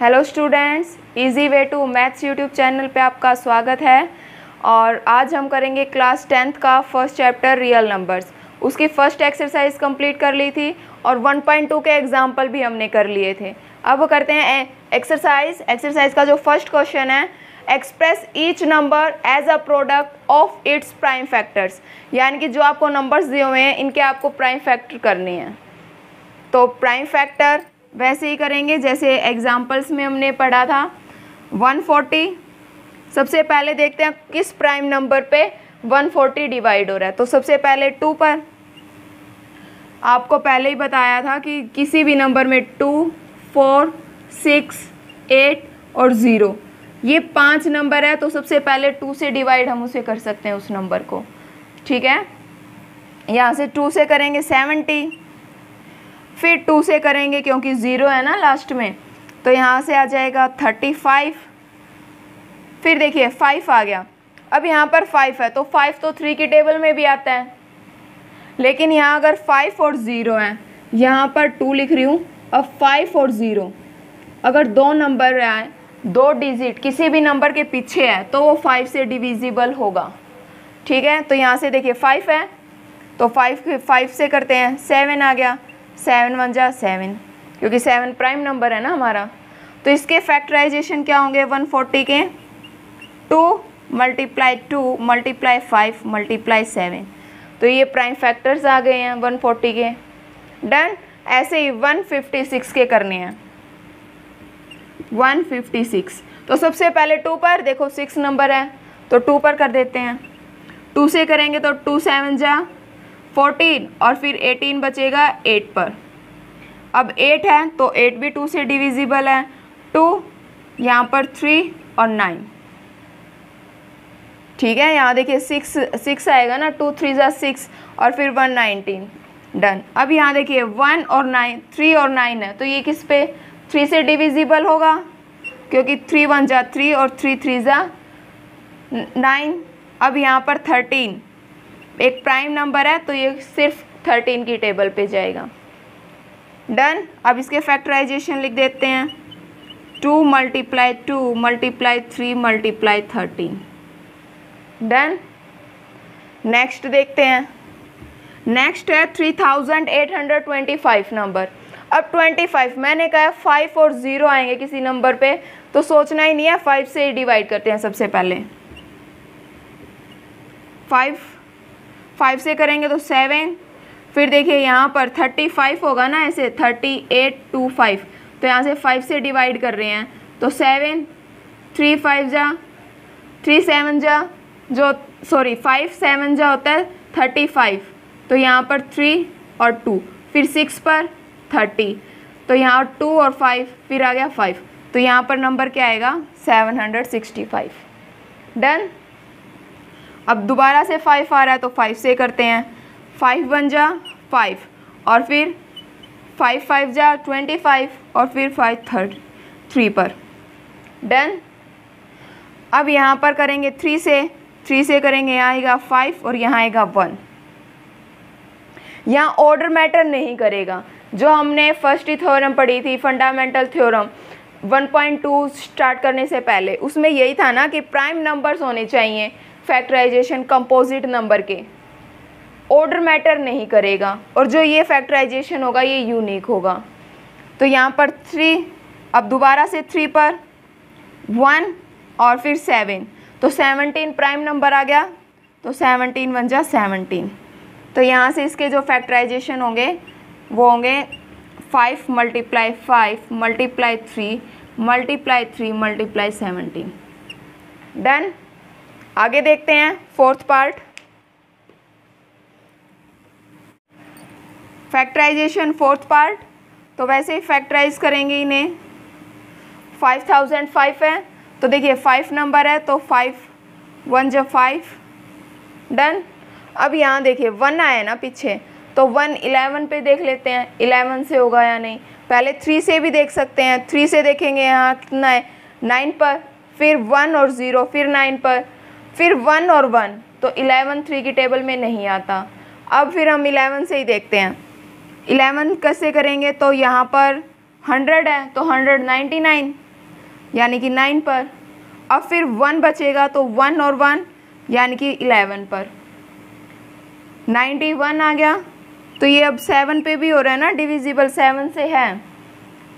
Hello students, easy way to maths YouTube channel पे आपका स्वागत है। और आज हम करेंगे क्लास 10th का फर्स्ट चैप्टर रियल नंबर्स। उसकी फर्स्ट एक्सरसाइज कंप्लीट कर ली थी और 1.2 के एग्जाम्पल भी हमने कर लिए थे। अब करते हैं एक्सरसाइज का जो फर्स्ट क्वेश्चन है, express each number as a product of its prime factors. यानी कि जो आपको नंबर्स दिए हुए हैं इनके आपको प्राइम फैक्टर करने हैं। तो प्राइम फैक्टर वैसे ही करेंगे जैसे एग्जाम्पल्स में हमने पढ़ा था। 140, सबसे पहले देखते हैं किस प्राइम नंबर पे 140 डिवाइड हो रहा है। तो सबसे पहले 2 पर, आपको पहले ही बताया था कि किसी भी नंबर में 2, 4, 6, 8 और 0 ये 5 नंबर है। तो सबसे पहले 2 से डिवाइड हम उसे कर सकते हैं उस नंबर को। ठीक है, यहाँ से 2 से करेंगे 70, फिर 2 से करेंगे क्योंकि 0 है ना लास्ट में, तो यहाँ से आ जाएगा 35। फिर देखिए 5 आ गया। अब यहाँ पर 5 है तो 5 तो 3 की टेबल में भी आता है, लेकिन यहाँ अगर 5 और 0 है, यहाँ पर 2 लिख रही हूँ। अब 5 और 0 अगर दो नंबर आए, 2 डिजिट किसी भी नंबर के पीछे है तो वो 5 से डिविजिबल होगा। ठीक है, तो यहाँ से देखिए 5 है तो 5 से करते हैं 7 आ गया। 7 1 जा 7, क्योंकि 7 प्राइम नंबर है ना हमारा। तो इसके फैक्टराइजेशन क्या होंगे 140 के? 2 × 2 × 5 × 7। तो ये प्राइम फैक्टर्स आ गए हैं 140 के। डन। ऐसे ही 156 के करने हैं। 156 तो सबसे पहले 2 पर, देखो 6 नंबर है तो 2 पर कर देते हैं। 2 से करेंगे तो 2 7 जा 14 और फिर 18 बचेगा 8 पर। अब 8 है तो 8 भी 2 से डिविजिबल है। 2 यहाँ पर 3 और 9। ठीक है, यहाँ देखिए 6 आएगा ना, 2 3 जा 6 और फिर 119। डन। अब यहाँ देखिए 1 और 9, 3 और 9 है तो ये किस पे 3 से डिविजिबल होगा, क्योंकि 3 1 जा 3 और 3 3 जा 9। अब यहाँ पर 13 एक प्राइम नंबर है तो ये सिर्फ 13 की टेबल पे जाएगा। डन। अब इसके फैक्टराइजेशन लिख देते हैं। 2 × 2 × 3 × 13। डन। नेक्स्ट देखते हैं। नेक्स्ट है 3825 नंबर। अब 25 मैंने कहा 5 और 0 आएंगे किसी नंबर पे तो सोचना ही नहीं है, 5 से ही डिवाइड करते हैं। सबसे पहले 5 से करेंगे तो 7। फिर देखिए यहाँ पर 35 होगा ना, ऐसे 3825 तो यहाँ से 5 से डिवाइड कर रहे हैं तो 7 3 5 जा 3 7 जा 5 7 जा होता है 35। तो यहाँ पर 3 और 2, फिर 6 पर 30 तो यहाँ 2 और 5 फिर आ गया 5। तो यहाँ पर नंबर क्या आएगा 765। डन। अब दोबारा से 5 आ रहा है तो 5 से करते हैं। 5 1 जा 5 और फिर 5 5 जा 25 और फिर 5 3 पर। डन। अब यहाँ पर करेंगे 3 से करेंगे, यहाँ आएगा 5 और यहाँ आएगा 1। यहाँ ऑर्डर मैटर नहीं करेगा। जो हमने फर्स्ट ही थ्योरम पढ़ी थी, फंडामेंटल थ्योरम 1.2 स्टार्ट करने से पहले, उसमें यही था ना कि प्राइम नंबर्स होने चाहिए फैक्टराइजेशन कंपोजिट नंबर के, ऑर्डर मैटर नहीं करेगा। और जो ये फैक्टराइजेशन होगा ये यूनिक होगा। तो यहाँ पर 3, अब दोबारा से 3 पर 1 और फिर 7 तो 17 प्राइम नंबर आ गया। तो 17 1 जा 17। तो यहाँ से इसके जो फैक्टराइजेशन होंगे वो होंगे 5 × 5 × 3 × 3 × 17। डन। आगे देखते हैं fourth part, factorization fourth part. तो वैसे ही फैक्टराइज करेंगे इन्हें। 5005 है तो देखिए 5 नंबर है तो 5 1 जा 5। डन। अब यहाँ देखिए 1 आया ना पीछे तो 1 11 पे देख लेते हैं 11 से होगा या नहीं। पहले 3 से भी देख सकते हैं। 3 से देखेंगे यहाँ कितना है 9 पर, फिर 1 और 0 फिर 9 पर, फिर 1 और 1 तो 11 3 की टेबल में नहीं आता। अब फिर हम 11 से ही देखते हैं। 11 कैसे करेंगे तो यहाँ पर 100 है तो 199 यानी कि 9 पर। अब फिर 1 बचेगा तो 1 और 1 यानी कि 11 पर। 91 आ गया, तो ये अब 7 पे भी हो रहा है ना डिविजिबल, 7 से है।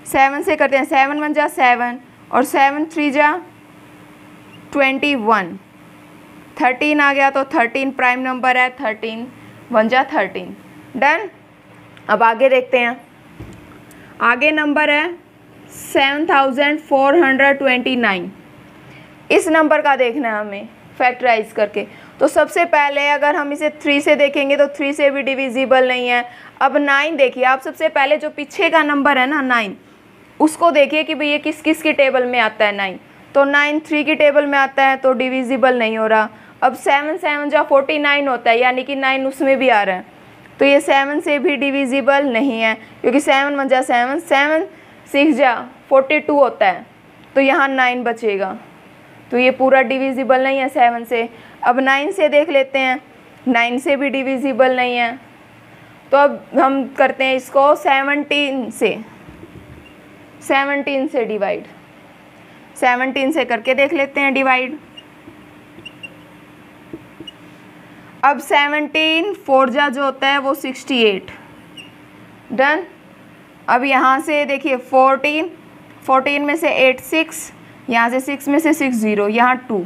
7 से करते हैं, 7 1 जा 7 और 7 3 जा 21। 13 आ गया, तो 13 प्राइम नंबर है, 13 1 जा 13। डन। अब आगे देखते हैं, आगे नंबर है 7429। इस नंबर का देखना है हमें फैक्टराइज करके। तो सबसे पहले अगर हम इसे 3 से देखेंगे तो 3 से भी डिविजिबल नहीं है। अब 9 देखिए आप, सबसे पहले जो पीछे का नंबर है ना 9, उसको देखिए कि भाई ये किस किस की टेबल में आता है 9। तो 9 3 की टेबल में आता है, तो डिविजिबल नहीं हो रहा। अब 7 7 जा 49 होता है, यानी कि 9 उसमें भी आ रहा है, तो ये 7 से भी डिविजिबल नहीं है, क्योंकि 7 1 जा 7 7 6 जा 42 होता है, तो यहाँ 9 बचेगा, तो ये पूरा डिविजिबल नहीं है 7 से। अब 9 से देख लेते हैं, 9 से भी डिविजिबल नहीं है। तो अब हम करते हैं इसको 17 से डिवाइड। 17 से करके देख लेते हैं डिवाइड। अब 17 4 जा जो होता है वो 68। डन। अब यहाँ से देखिए 14 में से 8 6, यहाँ से 6 में से 6 0, यहाँ 2,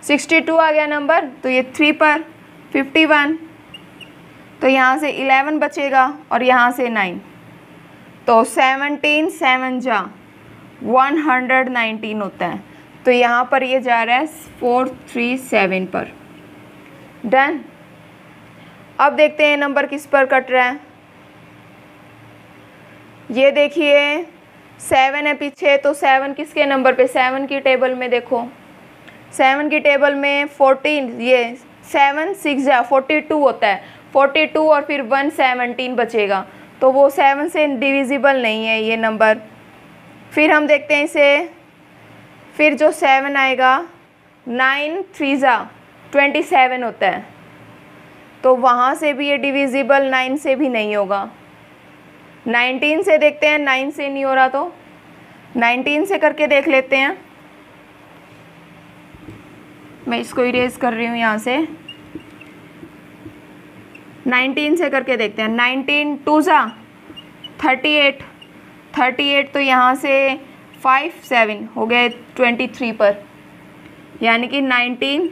62 आ गया नंबर, तो ये 3 पर 51, तो यहाँ से 11 बचेगा और यहाँ से 9, तो 17 7 जा 119 होता है, तो यहाँ पर ये जा रहा है 437 पर। डन। अब देखते हैं नंबर किस पर कट रहा है। ये देखिए 7 है पीछे, तो 7 किसके नंबर पे, 7 की टेबल में देखो, 7 की टेबल में 14, ये 7 6 जा 42 होता है, 42 और फिर 1 17 बचेगा, तो वो 7 से डिविजिबल नहीं है ये नंबर। फिर हम देखते हैं इसे, फिर जो 7 आएगा 9 3 जा 27 होता है, तो वहाँ से भी ये डिविजिबल 9 से भी नहीं होगा। 19 से देखते हैं, 9 से नहीं हो रहा, तो 19 से करके देख लेते हैं। मैं इसको इरेज कर रही हूँ यहाँ से। 19 से करके देखते हैं, 19 2 जा 38, तो यहाँ से 5 7 हो गए 23 पर, यानी कि 19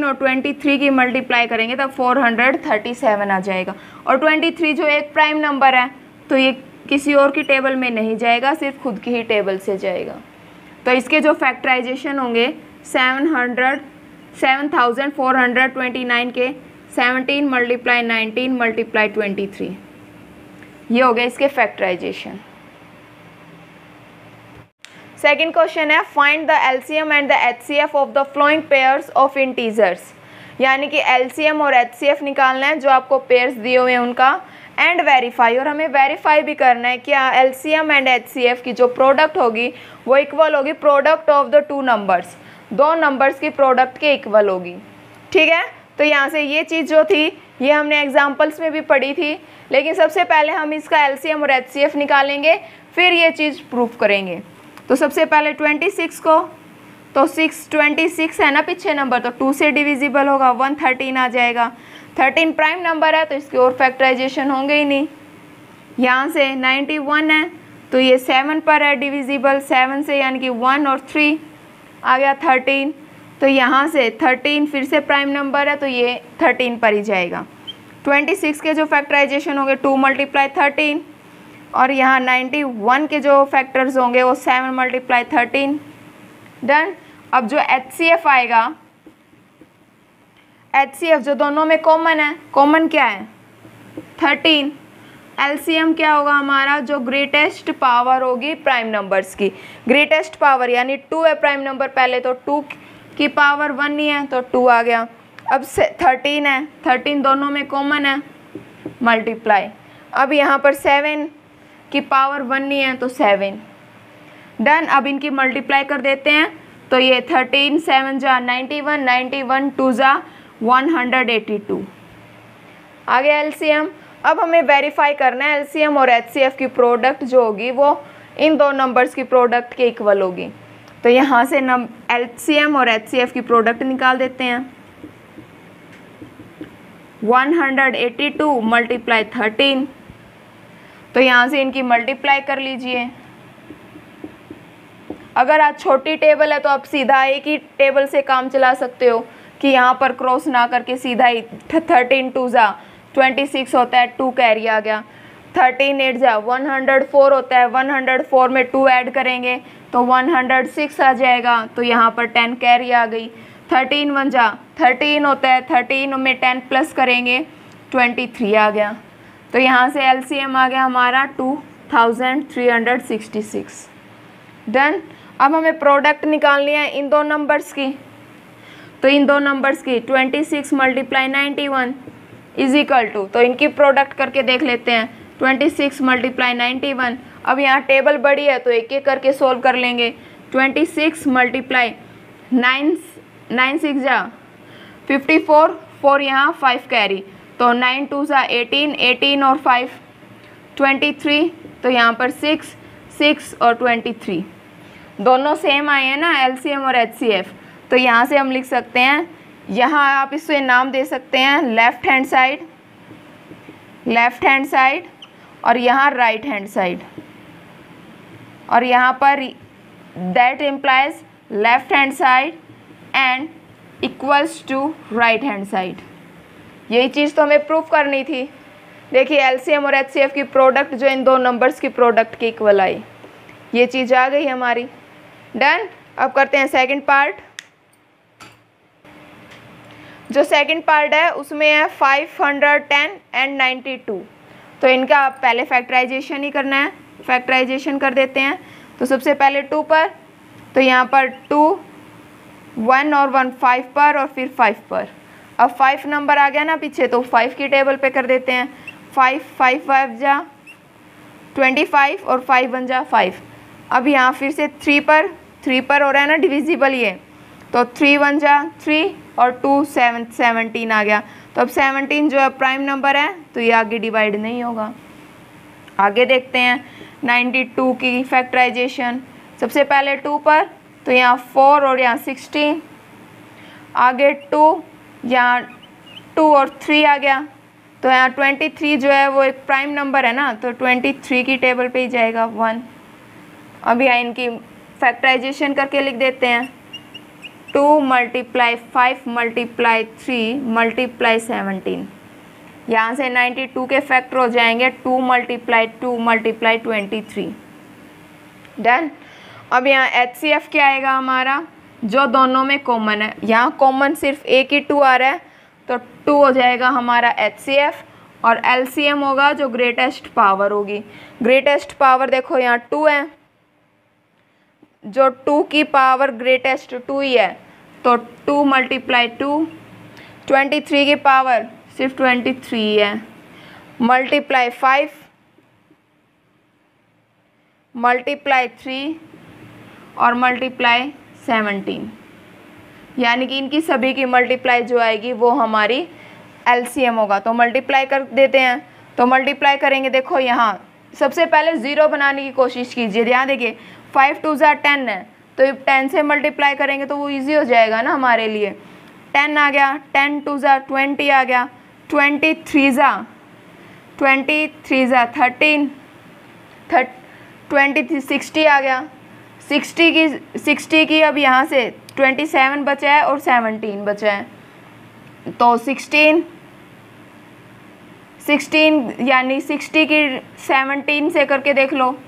और 23 की मल्टीप्लाई करेंगे तब 437 आ जाएगा। और 23 जो एक प्राइम नंबर है, तो ये किसी और की टेबल में नहीं जाएगा, सिर्फ खुद की ही टेबल से जाएगा। तो इसके जो फैक्टराइजेशन होंगे 7429 के 17 × 19 × 23, ये हो गया इसके फैक्टराइजेशन। सेकेंड क्वेश्चन है, find the LCM and the HCF of the flowing pairs of integers, यानी कि एलसीएम और एचसीएफ निकालना है जो आपको पेयर्स दिए हुए हैं उनका, एंड वेरीफाई, और हमें वेरीफाई भी करना है क्या एलसीएम एंड एचसीएफ की जो प्रोडक्ट होगी वो इक्वल होगी product of the two numbers, दो नंबर्स की प्रोडक्ट के इक्वल होगी। ठीक है, तो यहाँ से ये चीज़ जो थी ये हमने एग्जाम्पल्स में भी पढ़ी थी, लेकिन सबसे पहले हम इसका एलसीएम और एचसीएफ निकालेंगे, फिर ये चीज़ प्रूफ करेंगे। तो सबसे पहले 26 को, तो 26 है ना पीछे नंबर, तो 2 से डिविजिबल होगा, 113 आ जाएगा। 13 प्राइम नंबर है तो इसके और फैक्टराइजेशन होंगे ही नहीं। यहाँ से 91 है तो ये 7 पर है डिविजिबल, 7 से यानी कि 1 और 3 आ गया 13, तो यहाँ से 13 फिर से प्राइम नंबर है तो ये 13 पर ही जाएगा। 26 के जो फैक्टराइजेशन होंगे 2 × 13, और यहाँ 91 के जो फैक्टर्स होंगे वो 7 × 13। डन। अब जो एचसीएफ आएगा, एचसीएफ जो दोनों में कॉमन है, कॉमन क्या है 13, एलसीएम क्या होगा हमारा, जो ग्रेटेस्ट पावर होगी प्राइम नंबर्स की, ग्रेटेस्ट पावर यानी 2 है प्राइम नंबर पहले, तो 2 की पावर 1 नहीं है तो 2 आ गया। अब 13 है, 13 दोनों में कॉमन है, मल्टीप्लाई। अब यहाँ पर 7 की पावर 1 नहीं है तो 7। डन। अब इनकी मल्टीप्लाई कर देते हैं, तो ये 13 7 जा 91, 91 2 जा 182 आ गया एलसीएम। अब हमें वेरीफाई करना है एलसीएम और एचसीएफ की प्रोडक्ट जो होगी वो इन दो नंबर्स की प्रोडक्ट के इक्वल होगी। तो यहाँ से एलसीएम और एचसीएफ की प्रोडक्ट निकाल देते हैं। 182 मल्टीप्लाई 13, तो यहाँ से इनकी मल्टीप्लाई कर लीजिए। अगर आज छोटी टेबल है तो आप सीधा एक ही टेबल से काम चला सकते हो कि यहाँ पर क्रॉस ना करके सीधा ही 13 2 जा 26 होता है, 2 कैरी आ गया। 13 8 जा 104 होता है, 104 में 2 ऐड करेंगे तो 106 आ जाएगा, तो यहाँ पर 10 कैरी आ गई। 13 1 जा 13 होता है, 13 में 10 प्लस करेंगे 23 आ गया। तो यहाँ से एलसीएम आ गया हमारा 2366। डन। अब हमें प्रोडक्ट निकालनी है इन दो नंबर्स की। तो इन दो नंबर्स की 26 मल्टीप्लाई 91 इज इक्वल टू, तो इनकी प्रोडक्ट करके देख लेते हैं। 26 मल्टीप्लाई 91, अब यहाँ टेबल बड़ी है तो एक एक करके सोल्व कर लेंगे। 26 मल्टीप्लाई 9 6 जा 54, 4 यहाँ 5 कैरी, तो 9 2 जा 18, 18 और 5 23, तो यहाँ पर 6 6 और 23 दोनों सेम आए हैं ना, एलसीएम और एचसीएफ। तो यहाँ से हम लिख सकते हैं, यहाँ आप इससे नाम दे सकते हैं लेफ्ट हैंड साइड और यहाँ राइट हैंड साइड, और यहाँ पर that implies left hand side and equals to right hand side. यही चीज़ तो हमें प्रूफ करनी थी। देखिए एलसीएम और एचसीएफ की प्रोडक्ट जो इन दो नंबर्स की प्रोडक्ट के इक्वल आई, ये चीज़ आ गई हमारी। डन। अब करते हैं सेकंड पार्ट। जो सेकंड पार्ट है उसमें है 510 एंड 92, तो इनका पहले फैक्टराइजेशन ही करना है। फैक्टराइजेशन कर देते हैं। तो सबसे पहले 2 पर, तो यहाँ पर 2 1 और 1 5 पर और फिर 5 पर। अब 5 नंबर आ गया ना पीछे, तो 5 की टेबल पे कर देते हैं। 5 5 5 जा 25 और 5 1 जा 5। अब यहाँ फिर से 3 पर हो रहा है ना डिविजिबल ये, तो 3 1 जा 3 और 2 7 17 आ गया। तो अब 17 जो है प्राइम नंबर है, तो ये आगे डिवाइड नहीं होगा। आगे देखते हैं 92 की फैक्टराइजेशन। सबसे पहले 2 पर, तो यहाँ 4 और यहाँ 16, आगे 2, यहाँ 2 और 3 आ गया। तो यहाँ 23 जो है वो एक प्राइम नंबर है ना, तो 23 की टेबल पे ही जाएगा 1। अब यहाँ इनकी फैक्टराइजेशन करके लिख देते हैं। 2 मल्टीप्लाई 5 मल्टीप्लाई 3 मल्टीप्लाई 17, यहाँ से 92 के फैक्टर हो जाएंगे 2 मल्टीप्लाई 2 मल्टीप्लाई 23। डन। अब यहाँ एचसीएफ क्या आएगा हमारा, जो दोनों में कॉमन है। यहाँ कॉमन सिर्फ एक ही 2 आ रहा है, तो 2 हो जाएगा हमारा एचसीएफ, और एलसीएम होगा जो ग्रेटेस्ट पावर होगी। ग्रेटेस्ट पावर देखो यहाँ 2 है, जो 2 की पावर ग्रेटेस्ट 2 ही है, तो 2 मल्टीप्लाई 2, 23 की पावर सिर्फ 23 है, मल्टीप्लाई 5 मल्टीप्लाई 3 और मल्टीप्लाई 17, यानी कि इनकी सभी की मल्टीप्लाई जो आएगी वो हमारी एलसीएम होगा। तो मल्टीप्लाई कर देते हैं। तो मल्टीप्लाई करेंगे, देखो यहाँ सबसे पहले 0 बनाने की कोशिश कीजिए। यहाँ देखिए 5 2 जा 10 है, तो 10 से मल्टीप्लाई करेंगे तो वो इजी हो जाएगा ना हमारे लिए। 10 आ गया, 10 2 जा 20 आ गया, 23 जा 13, 23 60 आ गया। 60 की अब यहाँ से 27 बचा है और 17 बचा है, तो 16 यानी 60 की 17 से करके देख लो।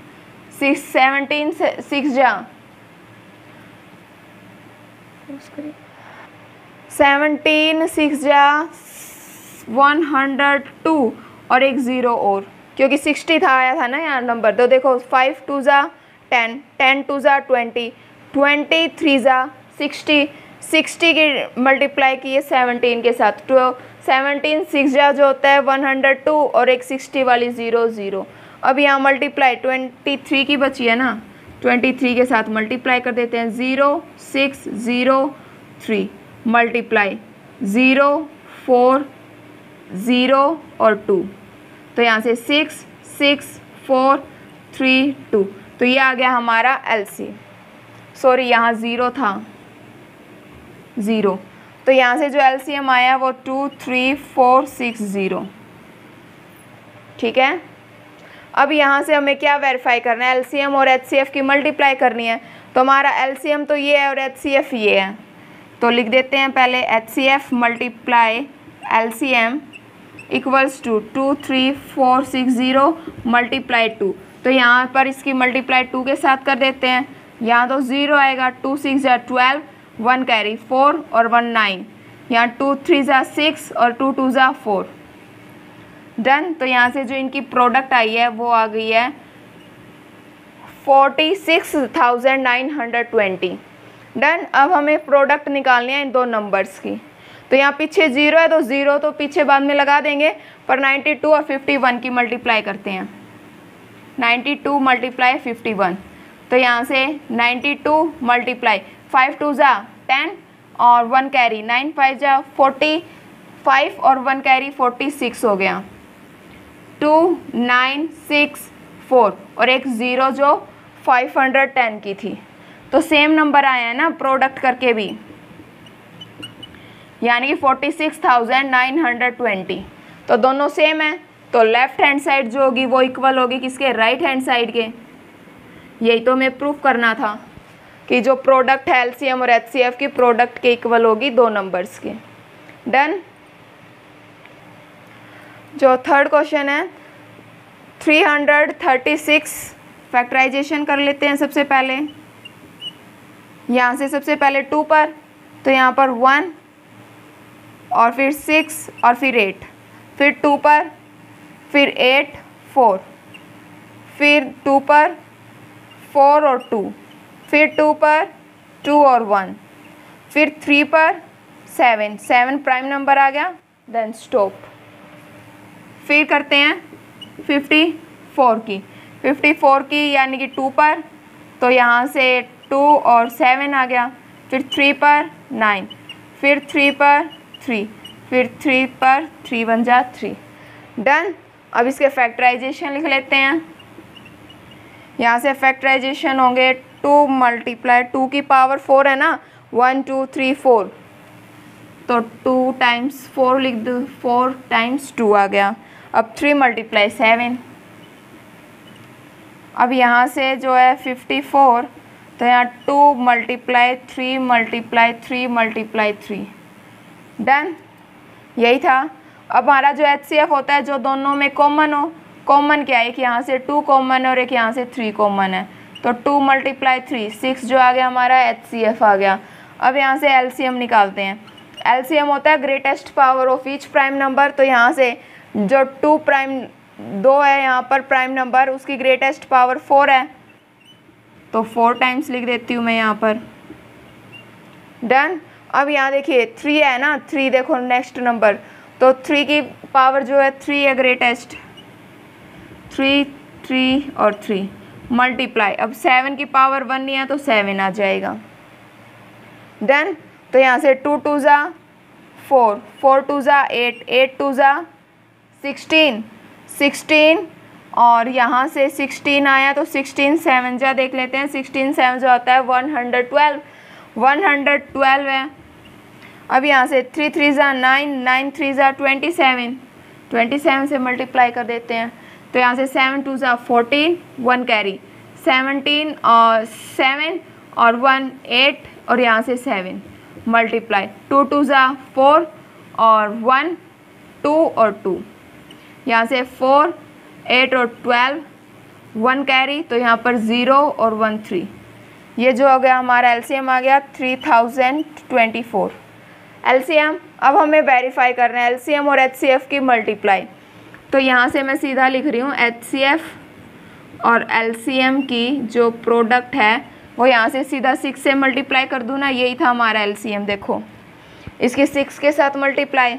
17 से 6 जा 17 6 जा 102 और एक 0 और, क्योंकि 60 था आया था ना यहाँ नंबर। तो देखो 5 2 जा 10, 10 2 जा 20, 23 जा 60, 60 की मल्टीप्लाई की है 17 के साथ, तो 17 6 जा जो होता है 102 और एक 60 वाली 0 0। अब यहाँ मल्टीप्लाई 23 की बची है ना, 23 के साथ मल्टीप्लाई कर देते हैं। 0 6 0 3 मल्टीप्लाई 0 4 0 और 2, तो यहाँ से 6 6 4 3 2, तो ये आ गया हमारा LCM। सॉरी यहाँ 0 था, 0, तो यहाँ से जो LCM आया वो 2 3 4 6 0। ठीक है, अब यहाँ से हमें क्या वेरीफाई करना है, LCM और HCF की मल्टीप्लाई करनी है। तो हमारा LCM तो ये है और HCF ये है, तो लिख देते हैं पहले HCF multiply LCM equals to 2 3 4 6 0 multiply 2। तो यहाँ पर इसकी मल्टीप्लाई 2 के साथ कर देते हैं। यहाँ तो 0 आएगा, 2 6 12, 1 कैरी 4 और 1 9, यहाँ 2 3 6 और 2 2 4। डन। तो यहाँ से जो इनकी प्रोडक्ट आई है वो आ गई है 46,920। डन। अब हमें प्रोडक्ट निकालनी है इन दो नंबर्स की। तो यहाँ पीछे 0 है, तो 0 तो पीछे बाद में लगा देंगे, पर 92 और 51 की मल्टीप्लाई करते हैं। 92 मल्टीप्लाई 51, तो यहाँ से 92 मल्टीप्लाई 5 2 10 और 1 कैरी 9 5 45 और 1 कैरी 46 हो गया। 2 9 6 4 और एक 0 जो 510 की थी, तो सेम नंबर आया है ना प्रोडक्ट करके भी, यानी कि 46,920। तो दोनों सेम है, तो लेफ्ट हैंड साइड जो होगी वो इक्वल होगी किसके, राइट हैंड साइड के। यही तो हमें प्रूफ करना था कि जो प्रोडक्ट है LCM और HCF की प्रोडक्ट के इक्वल होगी दो नंबर्स के। डन। जो थर्ड क्वेश्चन है 336, फैक्टराइजेशन कर लेते हैं सबसे पहले। यहाँ से सबसे पहले 2 पर, तो यहाँ पर 1 और फिर 6 और फिर 8, फिर 2 पर, फिर 8 4, फिर 2 पर 4 और 2, फिर 2 पर 2 और 1, फिर 3 पर 7 7 प्राइम नंबर आ गया। Then stop. फिर करते हैं 54 की यानी कि 2 पर, तो यहाँ से 2 और 7 आ गया, फिर 3 पर 9, फिर 3 पर 3, फिर 3 पर 3 बन जा 3। डन। अब इसके फैक्टराइजेशन लिख लेते हैं। यहाँ से फैक्टराइजेशन होंगे 2 मल्टीप्लाई 2 की पावर 4 है ना, 1 2 3 4, तो 2 टाइम्स 4 लिख दो, 4 टाइम्स 2 आ गया। अब 3 मल्टीप्लाई 7। अब यहाँ से जो है 54, तो यहाँ 2 मल्टीप्लाई 3 मल्टीप्लाई 3 मल्टीप्लाई 3। डन। यही था। अब हमारा जो HCF होता है जो दोनों में कॉमन हो, कॉमन क्या है, एक यहाँ से 2 कॉमन है और एक यहाँ से 3 कॉमन है, तो 2 मल्टीप्लाई 3 6 जो आ गया हमारा HCF आ गया। अब यहाँ से LCM निकालते हैं। LCM होता है greatest power of each prime number, तो यहाँ से जो 2 है यहाँ पर प्राइम नंबर, उसकी ग्रेटेस्ट पावर 4 है, तो 4 टाइम्स लिख देती हूँ मैं यहाँ पर। डन। अब यहाँ देखिए 3 है ना, 3 देखो नेक्स्ट नंबर, तो 3 की पावर जो है 3 है ग्रेटेस्ट, 3 3 और 3 मल्टीप्लाई। अब 7 की पावर 1 नहीं है तो 7 आ जाएगा। डन। तो यहाँ से 2 2 4, 4 2 8, 8 2 16, 16 और यहाँ से 16 आया, तो 16 7 जा देख लेते हैं, 16 7 जो होता है 112, 112 है। अब यहाँ से 3 3 9, 9 3 27, 27 से मल्टीप्लाई कर देते हैं, तो यहाँ से 7 2 14, 1 कैरी 17 और 7 और 1 8 और यहाँ से 7 मल्टीप्लाई 2 2 4 और 1 2 और 2, यहाँ से 4 8 और 12, 1 कैरी, तो यहाँ पर 0 और 1 3। ये जो हो गया हमारा LCM आ गया 3024 LCM। अब हमें वेरीफाई करना है LCM और HCF की मल्टीप्लाई। तो यहाँ से मैं सीधा लिख रही हूँ HCF और LCM की जो प्रोडक्ट है वो यहाँ से सीधा 6 से मल्टीप्लाई कर दूँ ना, यही था हमारा LCM। देखो इसकी 6 के साथ मल्टीप्लाई,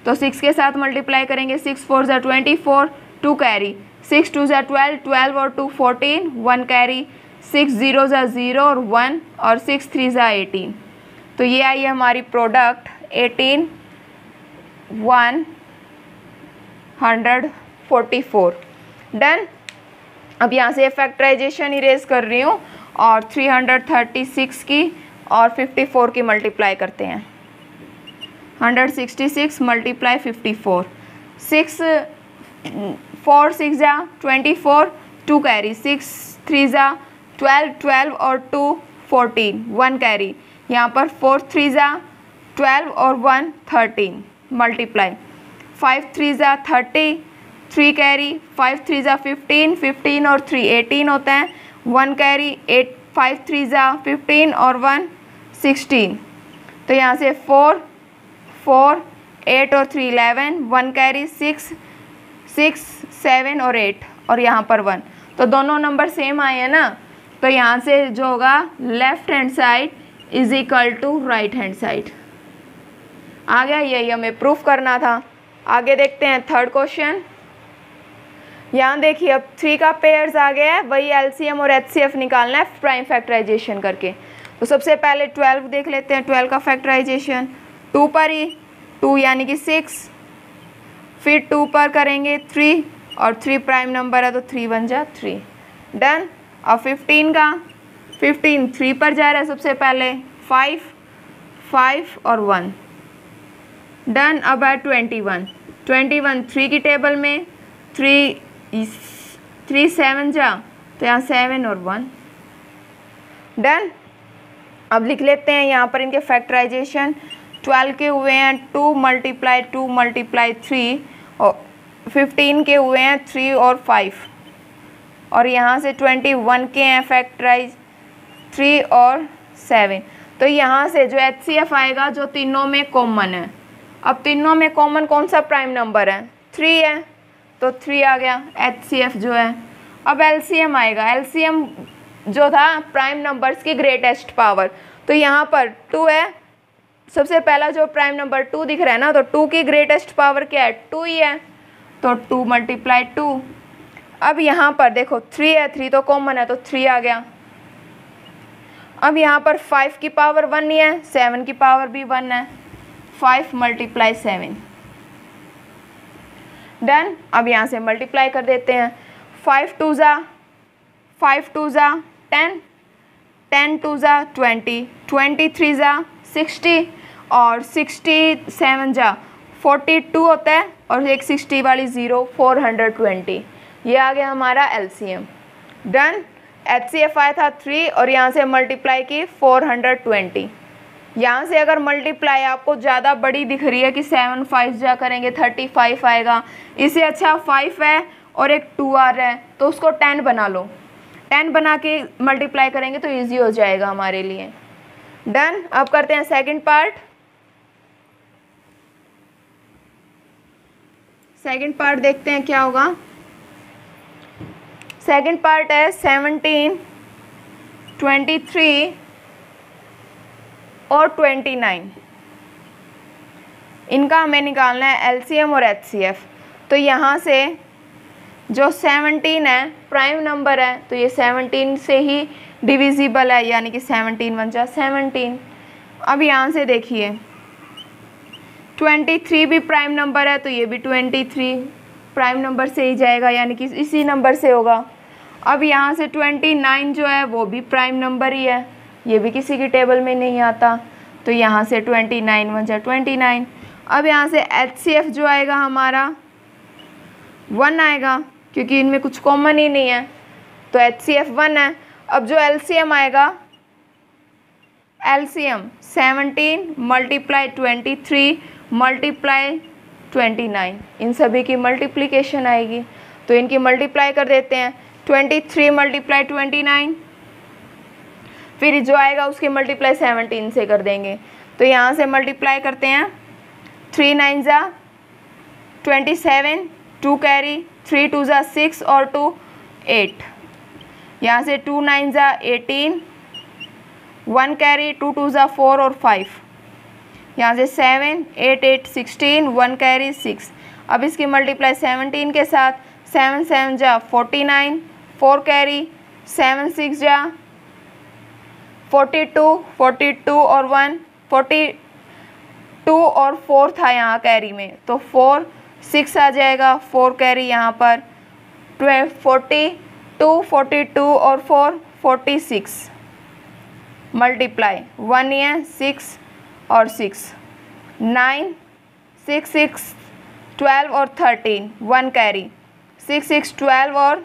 तो 6 के साथ मल्टीप्लाई करेंगे, 6 4 24, 2 कैरी 6 2 12, 12 और 2 14, 1 कैरी 6 0 0 और 1 और 6 3 18। तो ये आई है हमारी प्रोडक्ट 18 140 44। डन। अब यहाँ से फैक्टराइजेशन इरेज कर रही हूँ और 336 की और 54 की मल्टीप्लाई करते हैं। 166 मल्टीप्लाई 54, 6 4 6 जा 24, 2 कैरी, 6 3 जा 12, 12 और 2 14, 1 कैरी। यहाँ पर 4 3 जा 12 और 1 13 मल्टीप्लाई, 5 3 जा 30, 3 कैरी, 5 3 जा 15, 15 और 3 18 होता है, 1 कैरी, 8 5 3 जा 15 और 1 16। तो यहाँ से 4 4 8 और 3 11, 1 कैरी, 6 6 7 और 8 और यहाँ पर 1। तो दोनों नंबर सेम आए हैं ना, तो यहाँ से जो होगा left hand side is equal to right hand side. आ गया, यही हमें प्रूफ करना था। आगे देखते हैं थर्ड क्वेश्चन। यहाँ देखिए अब 3 का पेयर्स आ गया है, वही एलसीएम और एचसीएफ निकालना है प्राइम फैक्टराइजेशन करके। तो सबसे पहले 12 देख लेते हैं, 12 का फैक्टराइजेशन 2 पर ही 2 यानी कि 6, फिर 2 पर करेंगे 3 और 3 प्राइम नंबर है तो 3 1 जा 3। डन। और 15 का 15 3 पर जा रहा है सबसे पहले, 5 5 और 1। डन। अब है 21 21 3 की टेबल में 3 7 जा तो यहाँ 7 और 1। डन। अब लिख लेते हैं यहाँ पर इनके फैक्टराइजेशन। 12 के हुए हैं 2 मल्टीप्लाई 2 मल्टीप्लाई 3 और 15 के हुए हैं 3 और 5 और यहाँ से 21 के हैं फैक्टराइज 3 और 7। तो यहाँ से जो एचसीएफ आएगा जो तीनों में कॉमन है, अब तीनों में कॉमन कौन सा प्राइम नंबर है, 3 है तो 3 आ गया एचसीएफ जो है। अब एलसीएम आएगा, एलसीएम जो था प्राइम नंबर्स की ग्रेटेस्ट पावर, तो यहाँ पर 2 है, सबसे पहला जो प्राइम नंबर 2 दिख रहा है ना, तो 2 की ग्रेटेस्ट पावर क्या है, 2 ही है, तो 2 मल्टीप्लाई 2। अब यहाँ पर देखो 3 है, 3 तो कॉमन है तो 3 आ गया। अब यहाँ पर 5 की पावर 1 ही है, 7 की पावर भी 1 है, 5 मल्टीप्लाई 7। डन। अब यहाँ से मल्टीप्लाई कर देते हैं, 5 2 जा 10, 10 2 जा 20, 23 जा 60 और 67 जा 42 होता है और एक 60 वाली 0 420। ये आ गया हमारा एलसीएम। डन। एचसीएफ आया था 3 और यहाँ से मल्टीप्लाई की 420। यहाँ से अगर मल्टीप्लाई आपको ज़्यादा बड़ी दिख रही है कि 7 5 जा करेंगे 35 आएगा, इससे अच्छा 5 है और एक 2 आ रहा है तो उसको 10 बना लो, 10 बना के मल्टीप्लाई करेंगे तो इजी हो जाएगा हमारे लिए। डन। अब करते हैं सेकंड पार्ट। सेकंड पार्ट देखते हैं क्या होगा। सेकंड पार्ट है 17 23 और 29, इनका हमें निकालना है एलसीएम और एचसीएफ। तो यहाँ से जो 17 है प्राइम नंबर है तो ये 17 से ही डिविजिबल है, यानी कि 17 1 जा 17। अब यहाँ से देखिए 23 भी प्राइम नंबर है तो ये भी 23 प्राइम नंबर से ही जाएगा, यानी कि इसी नंबर से होगा। अब यहाँ से 29 जो है वो भी प्राइम नंबर ही है, ये भी किसी की टेबल में नहीं आता, तो यहाँ से 29 1 जा 29। अब यहाँ से एचसीएफ जो आएगा हमारा 1 आएगा क्योंकि इनमें कुछ कॉमन ही नहीं है, तो एचसीएफ 1 है। अब जो एलसीएम आएगा, एलसीएम 17 मल्टीप्लाई 23 मल्टीप्लाई 29, इन सभी की मल्टीप्लिकेशन आएगी, तो इनकी मल्टीप्लाई कर देते हैं। 23 मल्टीप्लाई 29, फिर जो आएगा उसकी मल्टीप्लाई 17 से कर देंगे, तो यहाँ से मल्टीप्लाई करते हैं। 3 9 जा 27, 2 कैरी, 3 2 जा 6 और 2 8, यहाँ से 2 9 जा 18, 1 कैरी, 2 2 जा 4 और 5, यहाँ से 7 8 8 16, 1 कैरी 6। अब इसकी मल्टीप्लाई 17 के साथ, 7 7 जा 49, 4 कैरी, 7 6 जा 42, 42 और 1 42 और 4 था यहाँ कैरी में, तो 4 6 आ जाएगा, 4 कैरी यहाँ पर 42, 42 और 4 46 मल्टीप्लाई 1 ही है, 6 और 6 9, 6 6 12 और 13 1 कैरी 6 6 12 और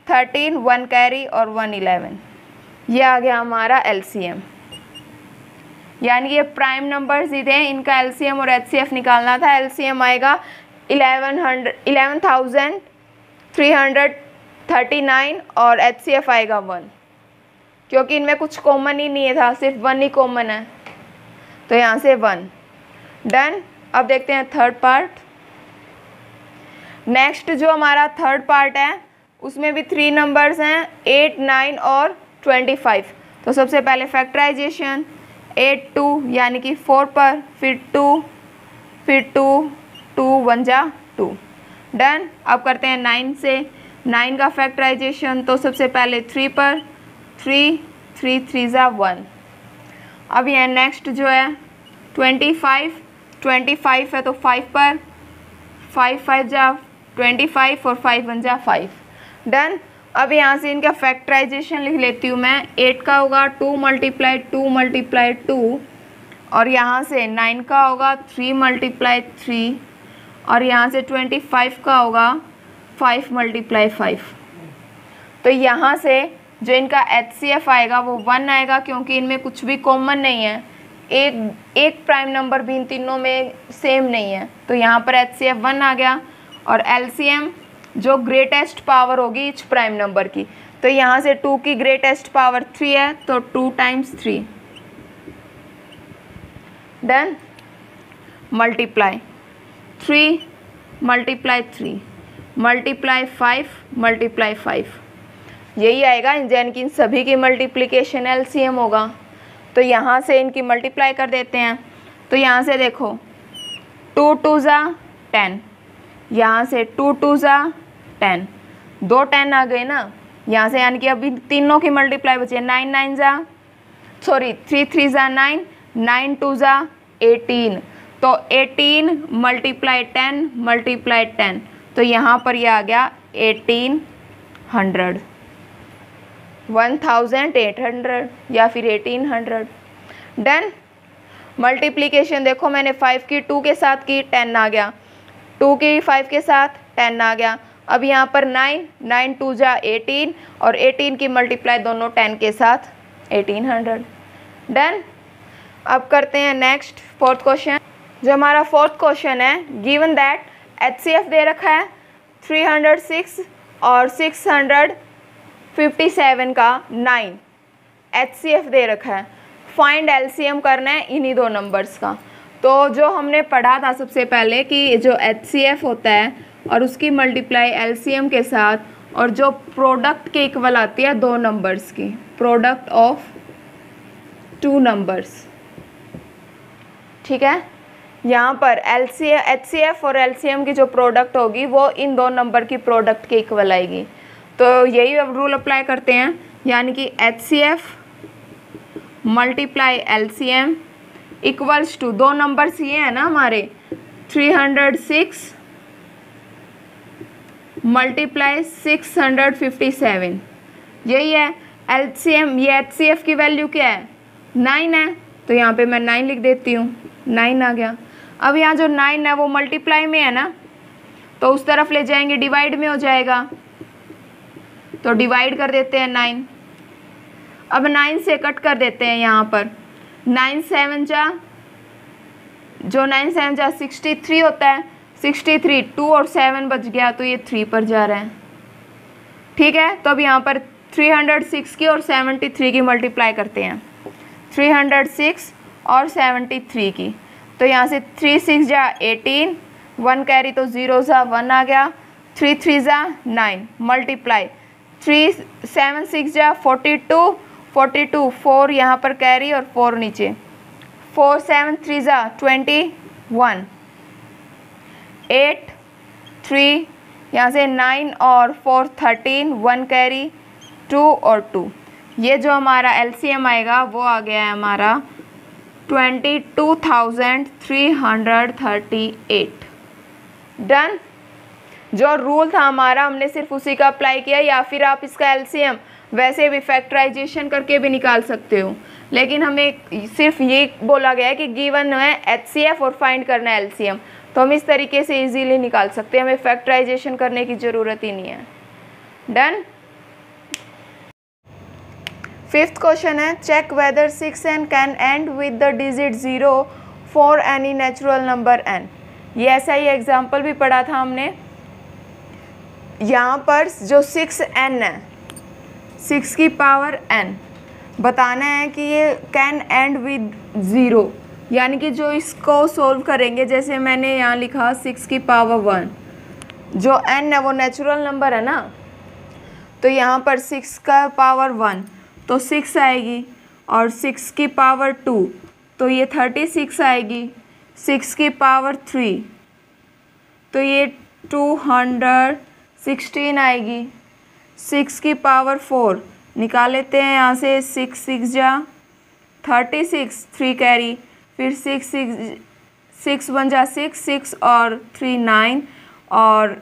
13 1 कैरी और 1 11। ये आ गया हमारा एलसीएम। यानी ये प्राइम नंबर्स ही थे, इनका एलसीएम और एचसीएफ निकालना था। एलसीएम आएगा 11,339 और एचसीएफ आएगा 1, क्योंकि इनमें कुछ कॉमन ही नहीं था, सिर्फ 1 ही कॉमन है, तो यहाँ से 1 डन। अब देखते हैं थर्ड पार्ट। नेक्स्ट जो हमारा थर्ड पार्ट है उसमें भी 3 नंबर्स हैं, 8, 9 और 25। तो सबसे पहले फैक्टराइजेशन 8 2 यानी कि 4 पर, फिर 2 फिर 2 2 1 जा 2 डन। अब करते हैं 9 से 9 का फैक्टराइजेशन। तो सबसे पहले 3 पर, 3 3 3 जा 1। अब यह नेक्स्ट जो है 25 है तो 5 पर, 5 5 जा 25 और 5 1 जा 5 डन। अब यहाँ से इनका फैक्टराइजेशन लिख लेती हूँ मैं। 8 का होगा 2 मल्टीप्लाई 2 और यहाँ से 9 का होगा 3 मल्टीप्लाई 3 और यहाँ से 25 का होगा 5 मल्टीप्लाई 5। तो यहाँ से जो इनका एचसीएफ आएगा वो 1 आएगा, क्योंकि इनमें कुछ भी कॉमन नहीं है, एक प्राइम नंबर भी इन तीनों में सेम नहीं है, तो यहाँ पर एचसीएफ 1 आ गया। और एलसीएम जो ग्रेटेस्ट पावर होगी इच प्राइम नंबर की, तो यहाँ से 2 की ग्रेटेस्ट पावर 3 है तो 2 times 3 done. Multiply 3 multiply 3 multiply 5 multiply 5, यही आएगा। यानी कि इन सभी की मल्टीप्लिकेशन एलसीएम होगा। तो यहाँ से इनकी मल्टीप्लाई कर देते हैं। तो यहाँ से देखो 2 2 जा 10, यहाँ से 2 2 जा 10, 2 10 आ गए ना यहाँ से, यानी कि अभी तीनों की मल्टीप्लाई बची है। 9 9 जा 3 3 जा 9, 9 2 जा 18, तो 18 मल्टीप्लाई 10 मल्टीप्लाई 10, तो यहाँ पर ये आ गया 1800 1800 या फिर 1800 डन। मल्टीप्लिकेशन देखो मैंने 5 की 2 के साथ की 10 आ गया, 2 की 5 के साथ 10 आ गया। अब यहाँ पर 9 9 2 जा 18 और 18 की मल्टीप्लाई दोनों 10 के साथ 1800 डन। अब करते हैं नेक्स्ट फोर्थ क्वेश्चन। जो हमारा फोर्थ क्वेश्चन है, गिवन दैट एचसीएफ दे रखा है 306 और 657 का 9 एचसीएफ दे रखा है। फाइंड एलसीएम करना है इन्हीं दो नंबर्स का। तो जो हमने पढ़ा था सबसे पहले कि जो एचसीएफ होता है और उसकी मल्टीप्लाई एलसीएम के साथ, और जो प्रोडक्ट के इक्वल आती है 2 नंबर्स की, प्रोडक्ट ऑफ 2 नंबर्स, ठीक है। यहाँ पर एचसीएफ और एलसीएम की जो प्रोडक्ट होगी वो इन 2 नंबर की प्रोडक्ट के इक्वल आएगी। तो यही अब रूल अप्लाई करते हैं, यानी कि HCF multiply LCM equals to 2 numbers ये है ना हमारे, 306 मल्टीप्लाई 657, यही है एलसीएम। ये एचसीएफ की वैल्यू क्या है 9 है, तो यहाँ पे मैं 9 लिख देती हूँ, 9 आ गया। अब यहाँ जो 9 है वो मल्टीप्लाई में है ना, तो उस तरफ ले जाएंगे डिवाइड में हो जाएगा, तो डिवाइड कर देते हैं 9। अब 9 से कट कर देते हैं यहाँ पर, 9 7 जा, जो 9 7 जा 63 होता है, 63 2 और 7 बच गया तो ये 3 पर जा रहे हैं, ठीक है। तो अब यहाँ पर 306 की और 73 की मल्टीप्लाई करते हैं, 306 और 73 की। तो यहाँ से 3 6 जा 18, 1 कैरी तो 0 जा 1 आ गया, 3 3 जा 9 मल्टीप्लाई 3 7 6 जा 42, 42 4 यहाँ पर कैरी और 4 नीचे, 4 7 3 जा 21, 8 3 यहाँ से 9 और 4 13, 1 कैरी 2 और 2। ये जो हमारा एलसीएम आएगा वो आ गया है हमारा 22,338 डन। जो रूल था हमारा हमने सिर्फ उसी का अप्लाई किया, या फिर आप इसका एलसीएम वैसे भी फैक्टराइजेशन करके भी निकाल सकते हो, लेकिन हमें सिर्फ ये बोला गया है कि गिवन है एचसीएफ और फाइंड करना है एलसीएम, तो हम इस तरीके से इजीली निकाल सकते हैं, हमें फैक्टराइजेशन करने की ज़रूरत ही नहीं है। डन। फिफ्थ क्वेश्चन है check whether 6n can end with the digit 0 for any natural number n। ये ऐसा ही एग्जाम्पल भी पढ़ा था हमने। यहाँ पर जो 6n है, 6 की पावर n, बताना है कि ये कैन एंड विद 0, यानी कि जो इसको सोल्व करेंगे, जैसे मैंने यहाँ लिखा 6 की पावर 1, जो n है वो नेचुरल नंबर है ना, तो यहाँ पर 6 का पावर 1 तो 6 आएगी, और 6 की पावर 2 तो ये 36 आएगी, 6 की पावर 3 तो ये 216 आएगी, 6 की पावर 4 निकाल लेते हैं यहाँ से, 6 6 जा 36, 3 कैरी, फिर 6 1 जा 6 और 3 9 और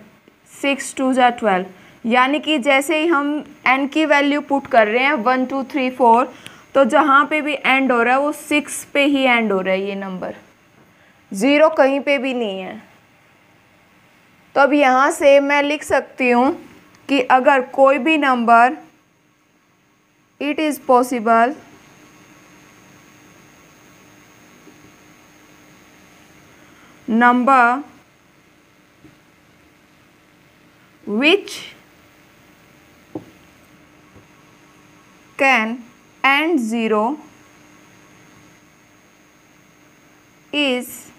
6 2 जा 12, यानी कि जैसे ही हम n की वैल्यू पुट कर रहे हैं 1 2 3 4, तो जहाँ पे भी एंड हो रहा है वो 6 पे ही एंड हो रहा है, ये नंबर 0 कहीं पे भी नहीं है। तो अब यहाँ से मैं लिख सकती हूँ कि अगर कोई भी number, it is possible number which can end 0 is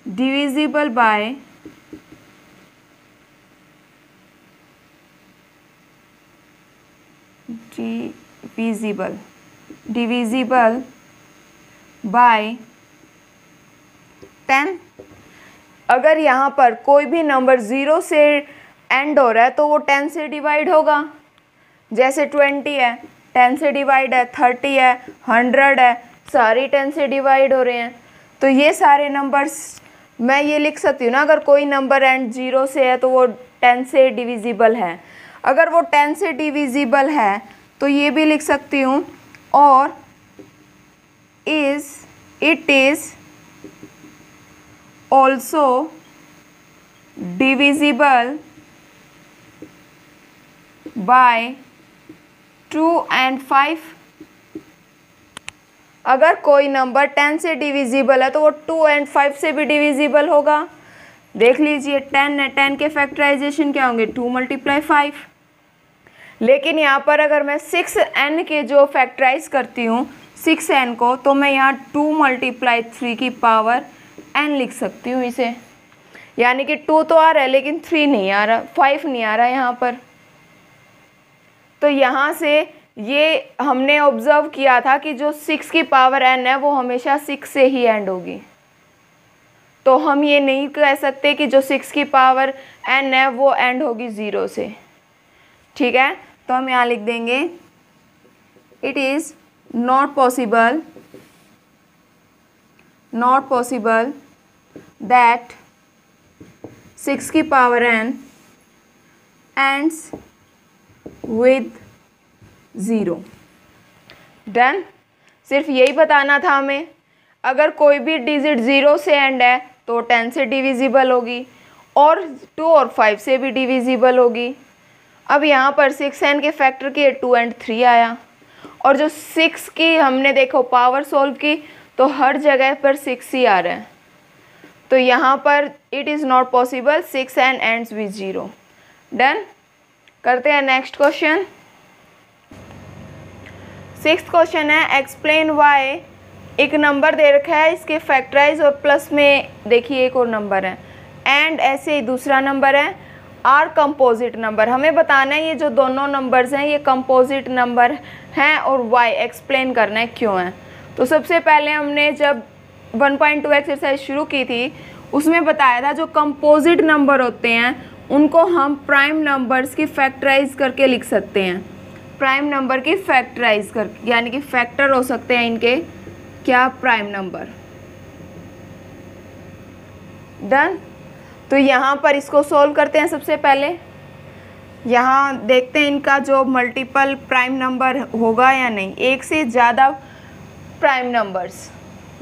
divisible by divisible by 10। अगर यहाँ पर कोई भी नंबर 0 से एंड हो रहा है तो वो 10 से डिवाइड होगा, जैसे 20 है 10 से डिवाइड है, 30 है, 100 है, सारे 10 से डिवाइड हो रहे हैं। तो ये सारे नंबर्स मैं ये लिख सकती हूँ ना, अगर कोई नंबर एंड 0 से है तो वो 10 से डिविजिबल है। अगर वो 10 से डिविजिबल है तो ये भी लिख सकती हूँ, और it is also divisible by 2 and 5। अगर कोई नंबर 10 से डिविजिबल है तो वो 2 and 5 से भी डिविजिबल होगा। देख लीजिए 10 है, 10 के फैक्टराइजेशन क्या होंगे, 2 × 5। लेकिन यहाँ पर अगर मैं 6n के जो फैक्टराइज करती हूँ 6n को, तो मैं यहाँ 2 × 3 की पावर n लिख सकती हूँ इसे, यानी कि 2 तो आ रहा है लेकिन 3 नहीं आ रहा, 5 नहीं आ रहा यहाँ पर। तो यहाँ से ये हमने ऑब्जर्व किया था कि जो 6 की पावर n है वो हमेशा 6 से ही एंड होगी। तो हम ये नहीं कह सकते कि जो 6 की पावर n है वो एंड होगी 0 से। ठीक है, तो हम यहाँ लिख देंगे it is not possible that 6 की power n ends with 0। Done. सिर्फ यही बताना था हमें, अगर कोई भी डिजिट 0 से एंड है तो 10 से डिविजिबल होगी, और 2 और 5 से भी डिविजिबल होगी। अब यहाँ पर 6n के फैक्टर के 2 and 3 आया, और जो 6 की हमने देखो पावर सोल्व की तो हर जगह पर 6 ही आ रहा है। तो यहाँ पर it is not possible 6n ends with 0। Done. करते हैं नेक्स्ट क्वेश्चन। 6th क्वेश्चन है एक्सप्लेन वाई। एक नंबर दे रखा है, इसके फैक्टराइज और प्लस में देखिए एक और नंबर है, एंड ऐसे ही दूसरा नंबर है, आर कंपोजिट नंबर। हमें बताना है ये जो दोनों नंबर्स हैं ये कंपोजिट नंबर हैं, और वाई एक्सप्लेन करना है क्यों है। तो सबसे पहले हमने जब 1.2 एक्सरसाइज शुरू की थी उसमें बताया था जो कंपोजिट नंबर होते हैं उनको हम प्राइम नंबर्स की फैक्टराइज करके लिख सकते हैं। प्राइम नंबर की फैक्टराइज कर, यानी कि फैक्टर हो सकते हैं इनके क्या, प्राइम नंबर। डन। तो यहाँ पर इसको सोल्व करते हैं। सबसे पहले यहाँ देखते हैं इनका जो मल्टीपल प्राइम नंबर होगा या नहीं। एक से ज़्यादा प्राइम नंबर्स,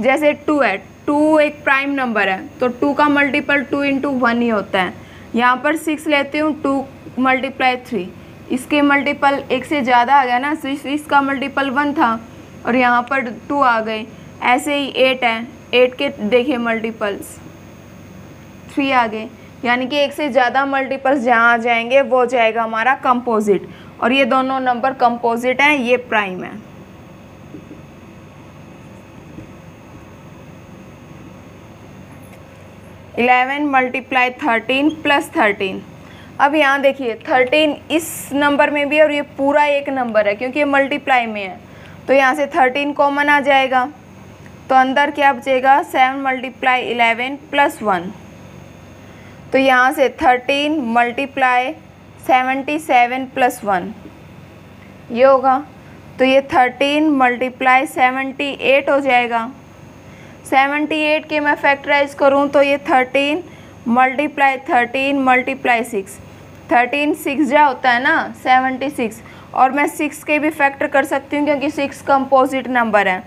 जैसे 2 है, 2 एक प्राइम नंबर है तो 2 का मल्टीपल 2 इंटू 1 ही होता है। यहाँ पर 6 लेती हूँ, 2 मल्टीप्लाई 3, इसके मल्टीपल एक से ज़्यादा आ गया ना, इसका मल्टीपल 1 था और यहाँ पर 2 आ गए। ऐसे ही 8 है, 8 के देखिए मल्टीपल्स 3 आ गए, यानी कि एक से ज़्यादा मल्टीपल्स जहाँ आ जाएंगे वो जाएगा हमारा कंपोजिट, और ये दोनों नंबर कंपोजिट हैं, ये प्राइम है। Eleven multiply 13 plus 13। अब यहाँ देखिए 13 इस नंबर में भी और ये पूरा एक नंबर है क्योंकि ये मल्टीप्लाई में है, तो यहाँ से 13 कॉमन आ जाएगा, तो अंदर क्या बचेगा 7 मल्टीप्लाई 11 प्लस 1। तो यहाँ से 13 मल्टीप्लाई 77 प्लस 1 ये होगा, तो ये 13 मल्टीप्लाई 78 हो जाएगा। 78 के मैं फैक्टराइज करूँ तो ये 13 मल्टीप्लाई 13 मल्टीप्लाई 6, 13 6 जा होता है ना 76, और मैं 6 के भी फैक्टर कर सकती हूँ क्योंकि 6 कंपोजिट नंबर है।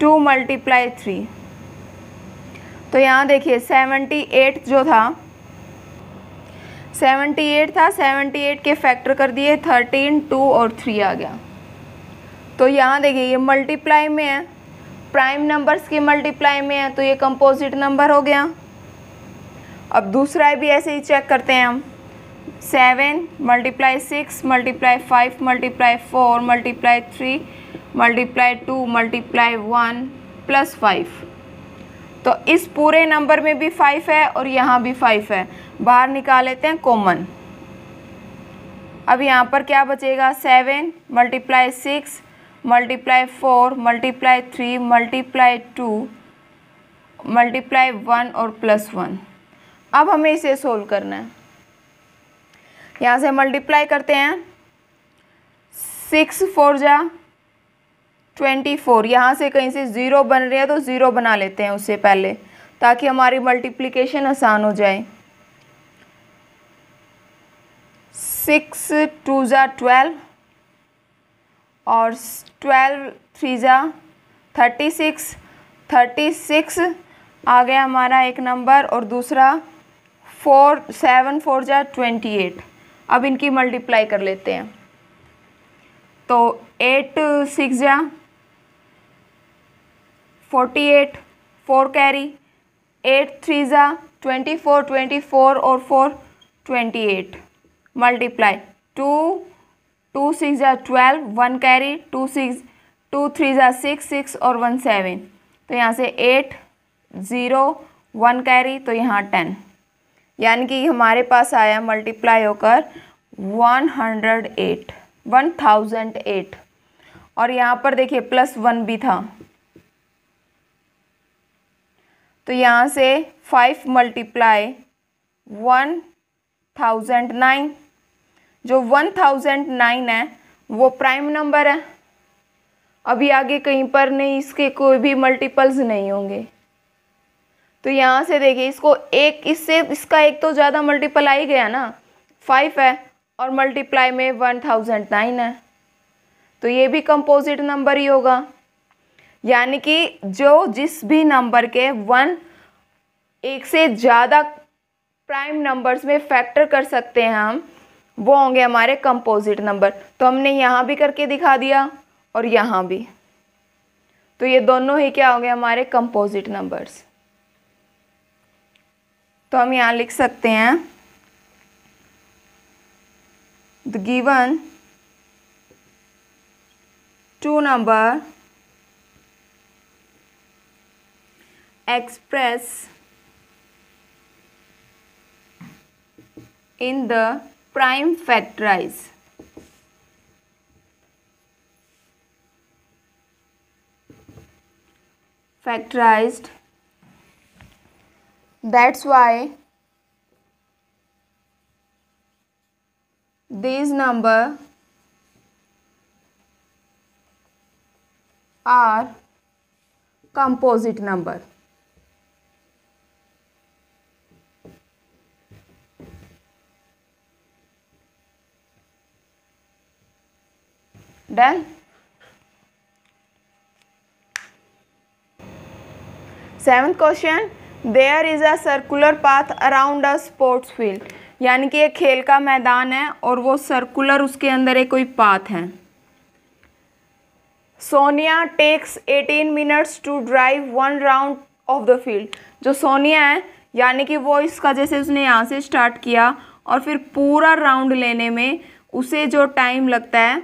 2 मल्टीप्लाई 3, तो यहाँ देखिए 78 जो था 78 था, 78 के फैक्टर कर दिए, 13 2 और 3 आ गया। तो यहाँ देखिए ये मल्टीप्लाई में है, प्राइम नंबर्स के मल्टीप्लाई में है, तो ये कंपोजिट नंबर हो गया। अब दूसरा भी ऐसे ही चेक करते हैं हम। 7 multiply 6 multiply 5 multiply 4 multiply 3 multiply 2 multiply 1 plus 5, तो इस पूरे नंबर में भी 5 है और यहाँ भी 5 है, बाहर निकाल लेते हैं कॉमन। अब यहाँ पर क्या बचेगा 7 multiply 6 multiply 4 multiply 3 multiply 2 multiply 1 और प्लस 1। अब हमें इसे सोल्व करना है। यहाँ से मल्टीप्लाई करते हैं, 6 4 जा 24, यहाँ से कहीं से 0 बन रही है तो 0 बना लेते हैं उससे पहले, ताकि हमारी मल्टीप्लिकेशन आसान हो जाए। 6 2 जा 12 और 12 3 जा 36, 36 आ गया हमारा एक नंबर, और दूसरा 7 4 जा 28। अब इनकी मल्टीप्लाई कर लेते हैं, तो 8 6 जा 48, 4 कैरी, 8 3 जा 24, 24 और 4 28 मल्टीप्लाई 2 2 6 जा 12, 1 कैरी, 2 3 जा 6 6 और 1 7, तो यहाँ से 8 0 1 कैरी, तो यहाँ 10, यानी कि हमारे पास आया मल्टीप्लाई होकर 1008। और यहाँ पर देखिए प्लस 1 भी था, तो यहाँ से 5 मल्टीप्लाई 1009, जो 1009 है वो प्राइम नंबर है। अभी आगे कहीं पर नहीं, इसके कोई भी मल्टीपल्स नहीं होंगे। तो यहाँ से देखिए इसको एक, इससे इसका एक तो ज़्यादा मल्टीपल आ ही गया ना, 5 है और मल्टीप्लाई में 1009 है, तो ये भी कंपोजिट नंबर ही होगा। यानी कि जो जिस भी नंबर के 1 एक से ज़्यादा प्राइम नंबर्स में फैक्टर कर सकते हैं हम, वो होंगे हमारे कंपोजिट नंबर। तो हमने यहाँ भी करके दिखा दिया और यहाँ भी, तो ये दोनों ही क्या होंगे हमारे कंपोजिट नंबर्स। तो हम यहाँ लिख सकते हैं the given two number express in the prime factorized that's why these number are composite number। Done. Seventh question, there is a circular path around a sports field, यानी कि एक खेल का मैदान है और वो सर्कुलर, उसके अंदर एक कोई पाथ है। Sonia takes 18 minutes to drive 1 round of the field. जो सोनिया है यानी कि वो इसका जैसे उसने यहाँ से स्टार्ट किया और फिर पूरा राउंड लेने में उसे जो टाइम लगता है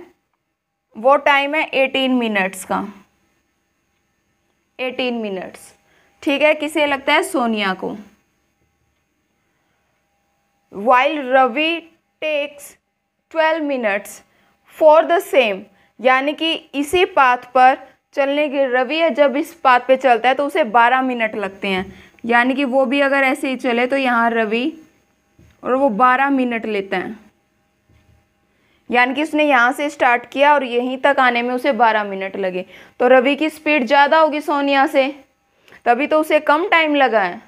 वो टाइम है 18 मिनट्स का। 18 मिनट्स, ठीक है, किसे लगता है? सोनिया को। While Ravi takes 12 minutes for the same, यानी कि इसी पाथ पर चलने के, रवि है जब इस पाथ पे चलता है तो उसे 12 मिनट लगते हैं, यानी कि वो भी अगर ऐसे ही चले तो यहाँ रवि और वो 12 मिनट लेते हैं, यानी कि उसने यहाँ से स्टार्ट किया और यहीं तक आने में उसे 12 मिनट लगे। तो रवि की स्पीड ज़्यादा होगी सोनिया से, तभी तो उसे कम टाइम लगा है।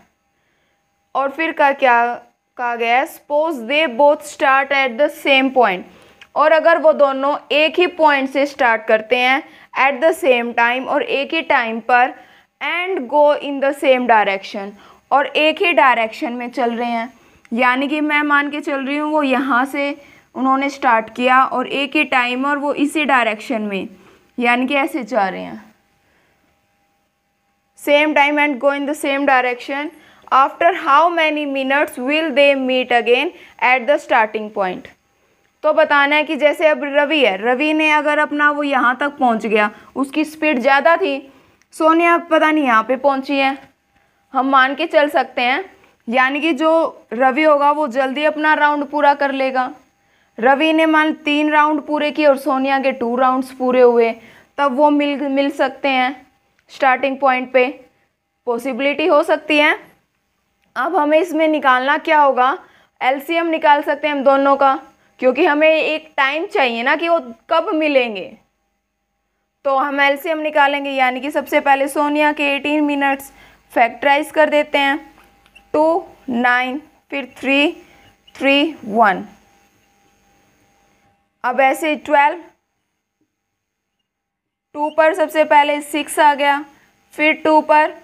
और फिर क्या कहा गया है? Suppose they both start at the same point, और अगर वो दोनों एक ही पॉइंट से स्टार्ट करते हैं एट द सेम टाइम और एक ही टाइम पर, and go in the same direction, और एक ही डायरेक्शन में चल रहे हैं, यानी कि मैं मान के चल रही हूँ वो यहाँ से उन्होंने स्टार्ट किया और एक ही टाइम और वो इसी डायरेक्शन में, यानी कि ऐसे जा रहे हैं, same time and go in the same direction, after how many minutes will they meet again at the starting point. तो बताना है कि जैसे अब रवि है, रवि ने अगर अपना वो यहाँ तक पहुँच गया, उसकी स्पीड ज़्यादा थी, सोनिया पता नहीं यहाँ पे पहुँची है, हम मान के चल सकते हैं, यानी कि जो रवि होगा वो जल्दी अपना राउंड पूरा कर लेगा। रवि ने मान 3 राउंड पूरे किए और सोनिया के 2 राउंड्स पूरे हुए, तब वो मिल सकते हैं स्टार्टिंग पॉइंट पे, पॉसिबिलिटी हो सकती है। अब हमें इसमें निकालना क्या होगा? एलसीएम निकाल सकते हैं हम दोनों का, क्योंकि हमें एक टाइम चाहिए ना कि वो कब मिलेंगे, तो हम एलसीएम निकालेंगे, यानी कि सबसे पहले सोनिया के 18 मिनट्स फैक्टराइज कर देते हैं, 2 9 फिर 3 3 1, अब ऐसे 12, 2 पर सबसे पहले 6 आ गया, फिर 2 पर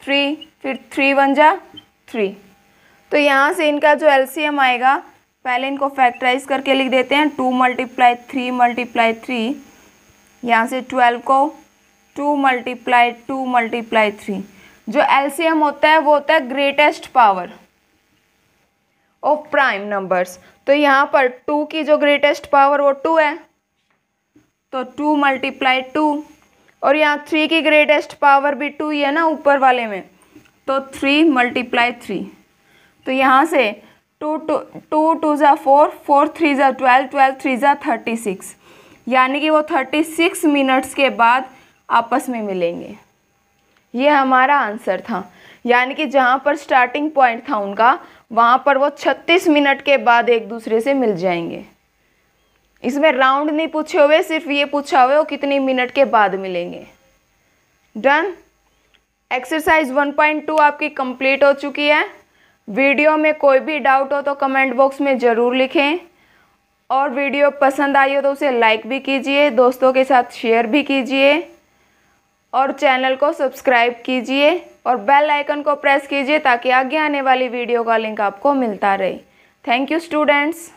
3, फिर 3 1 जा 3। तो यहाँ से इनका जो एलसीएम आएगा, पहले इनको फैक्टराइज करके लिख देते हैं, 2 × 3 × 3, यहाँ से 12 को 2 × 2 × 3, जो एलसीएम होता है वो होता है greatest power of prime numbers. तो यहाँ पर 2 की जो ग्रेटेस्ट पावर वो 2 है, तो 2 × 2, और यहाँ 3 की ग्रेटेस्ट पावर भी 2 ही है ना ऊपर वाले में, तो 3 × 3। तो यहाँ से 2 2 × 4, 4 3 × 12, 12 3 × 36, यानी कि वो 36 मिनट्स के बाद आपस में मिलेंगे। ये हमारा आंसर था, यानी कि जहाँ पर स्टार्टिंग पॉइंट था उनका, वहाँ पर वो 36 मिनट के बाद एक दूसरे से मिल जाएंगे। इसमें राउंड नहीं पूछे हुए, सिर्फ ये पूछा हुआ है वो कितनी मिनट के बाद मिलेंगे। डन। एक्सरसाइज 1.2 आपकी कंप्लीट हो चुकी है। वीडियो में कोई भी डाउट हो तो कमेंट बॉक्स में ज़रूर लिखें, और वीडियो पसंद आई हो तो उसे लाइक भी कीजिए, दोस्तों के साथ शेयर भी कीजिए, और चैनल को सब्सक्राइब कीजिए और बेल आइकन को प्रेस कीजिए ताकि आगे आने वाली वीडियो का लिंक आपको मिलता रहे। Thank you students.